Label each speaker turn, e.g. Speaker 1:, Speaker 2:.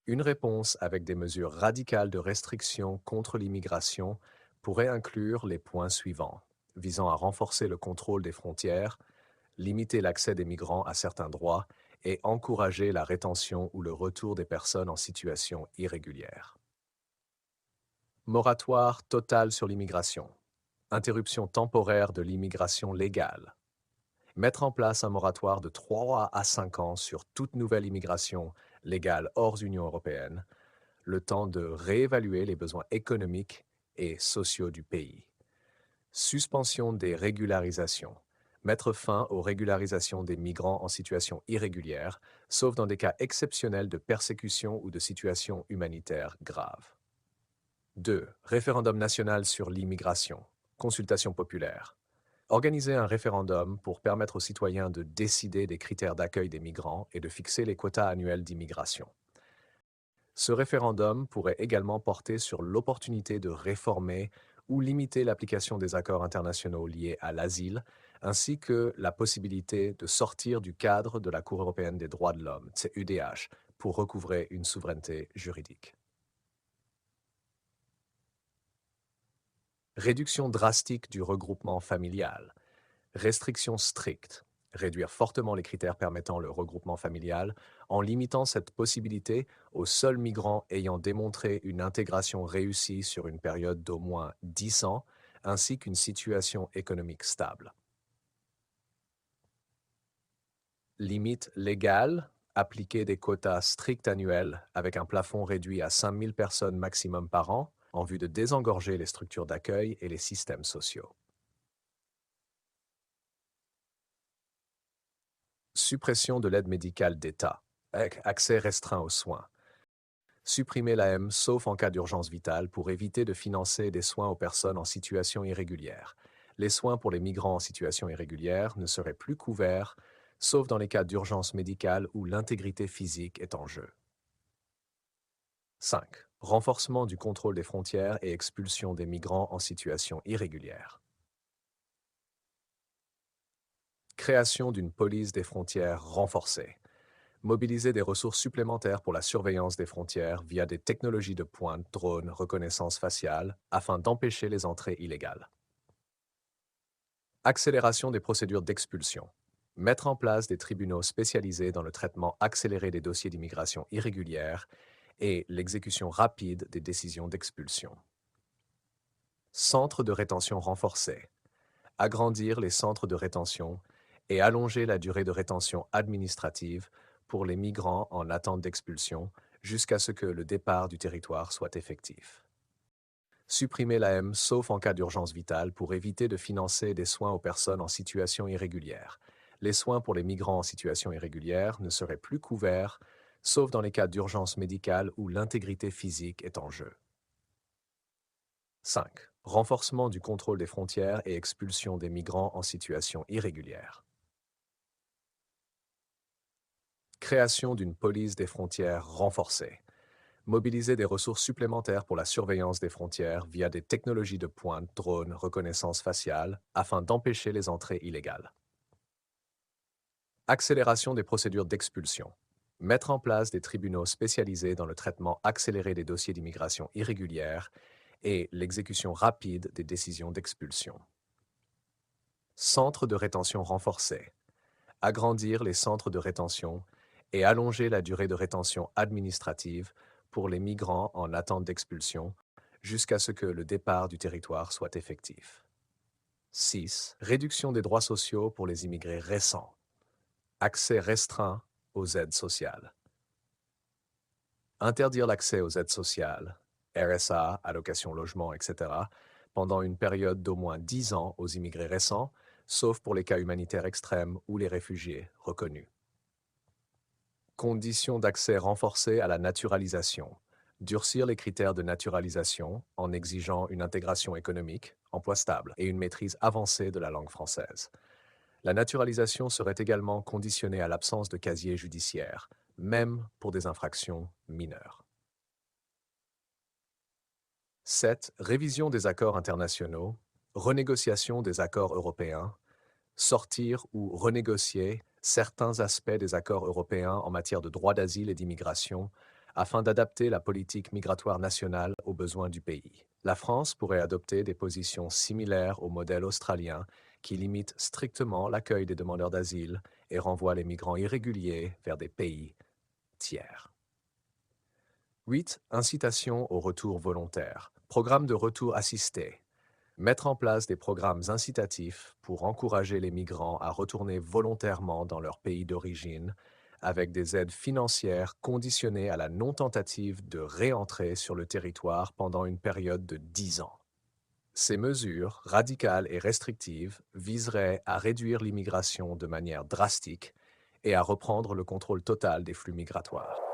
Speaker 1: Une réponse avec des mesures radicales de restriction contre l'immigration pourrait inclure les points suivants, visant à renforcer le contrôle des frontières, limiter l'accès des migrants à certains droits et encourager la rétention ou le retour des personnes en situation irrégulière. Moratoire total sur l'immigration. Interruption temporaire de l'immigration légale. Mettre en place un moratoire de 3 à 5 ans sur toute nouvelle immigration légale hors Union européenne, le temps de réévaluer les besoins économiques et sociaux du pays. Suspension des régularisations. Mettre fin aux régularisations des migrants en situation irrégulière, sauf dans des cas exceptionnels de persécution ou de situations humanitaires graves. 2. Référendum national sur l'immigration. Consultation populaire. Organiser un référendum pour permettre aux citoyens de décider des critères d'accueil des migrants et de fixer les quotas annuels d'immigration. Ce référendum pourrait également porter sur l'opportunité de réformer ou limiter l'application des accords internationaux liés à l'asile, ainsi que la possibilité de sortir du cadre de la Cour européenne des droits de l'homme, CEDH, pour recouvrer une souveraineté juridique. Réduction drastique du regroupement familial. Restrictions strictes. Réduire fortement les critères permettant le regroupement familial en limitant cette possibilité aux seuls migrants ayant démontré une intégration réussie sur une période d'au moins 10 ans, ainsi qu'une situation économique stable. Limite légale, appliquer des quotas stricts annuels avec un plafond réduit à 5 000 personnes maximum par an en vue de désengorger les structures d'accueil et les systèmes sociaux. Suppression de l'aide médicale d'État, avec accès restreint aux soins. Supprimer l'AM sauf en cas d'urgence vitale pour éviter de financer des soins aux personnes en situation irrégulière. Les soins pour les migrants en situation irrégulière ne seraient plus couverts, sauf dans les cas d'urgence médicale où l'intégrité physique est en jeu. 5. Renforcement du contrôle des frontières et expulsion des migrants en situation irrégulière. Création d'une police des frontières renforcée. Mobiliser des ressources supplémentaires pour la surveillance des frontières via des technologies de pointe, drones, reconnaissance faciale, afin d'empêcher les entrées illégales. Accélération des procédures d'expulsion. Mettre en place des tribunaux spécialisés dans le traitement accéléré des dossiers d'immigration irrégulière et l'exécution rapide des décisions d'expulsion. Centres de rétention renforcés. Agrandir les centres de rétention et allonger la durée de rétention administrative pour les migrants en attente d'expulsion jusqu'à ce que le départ du territoire soit effectif. Supprimer l'AM sauf en cas d'urgence vitale pour éviter de financer des soins aux personnes en situation irrégulière. Les soins pour les migrants en situation irrégulière ne seraient plus couverts, sauf dans les cas d'urgence médicale où l'intégrité physique est en jeu. 5. Renforcement du contrôle des frontières et expulsion des migrants en situation irrégulière. Création d'une police des frontières renforcée. Mobiliser des ressources supplémentaires pour la surveillance des frontières via des technologies de pointe, drones, reconnaissance faciale, afin d'empêcher les entrées illégales. Accélération des procédures d'expulsion. Mettre en place des tribunaux spécialisés dans le traitement accéléré des dossiers d'immigration irrégulière et l'exécution rapide des décisions d'expulsion. Centres de rétention renforcés. Agrandir les centres de rétention et allonger la durée de rétention administrative pour les migrants en attente d'expulsion jusqu'à ce que le départ du territoire soit effectif. 6. Réduction des droits sociaux pour les immigrés récents. Accès restreint aux aides sociales. Interdire l'accès aux aides sociales, RSA, allocation logement, etc., pendant une période d'au moins 10 ans aux immigrés récents, sauf pour les cas humanitaires extrêmes ou les réfugiés reconnus. Conditions d'accès renforcées à la naturalisation. Durcir les critères de naturalisation en exigeant une intégration économique, emploi stable et une maîtrise avancée de la langue française. La naturalisation serait également conditionnée à l'absence de casier judiciaire, même pour des infractions mineures. 7. Révision des accords internationaux, renégociation des accords européens, sortir ou renégocier certains aspects des accords européens en matière de droit d'asile et d'immigration afin d'adapter la politique migratoire nationale aux besoins du pays. La France pourrait adopter des positions similaires au modèle australien qui limite strictement l'accueil des demandeurs d'asile et renvoie les migrants irréguliers vers des pays tiers. 8. Incitation au retour volontaire. Programme de retour assisté. Mettre en place des programmes incitatifs pour encourager les migrants à retourner volontairement dans leur pays d'origine, avec des aides financières conditionnées à la non-tentative de réentrer sur le territoire pendant une période de 10 ans. Ces mesures, radicales et restrictives, viseraient à réduire l'immigration de manière drastique et à reprendre le contrôle total des flux migratoires.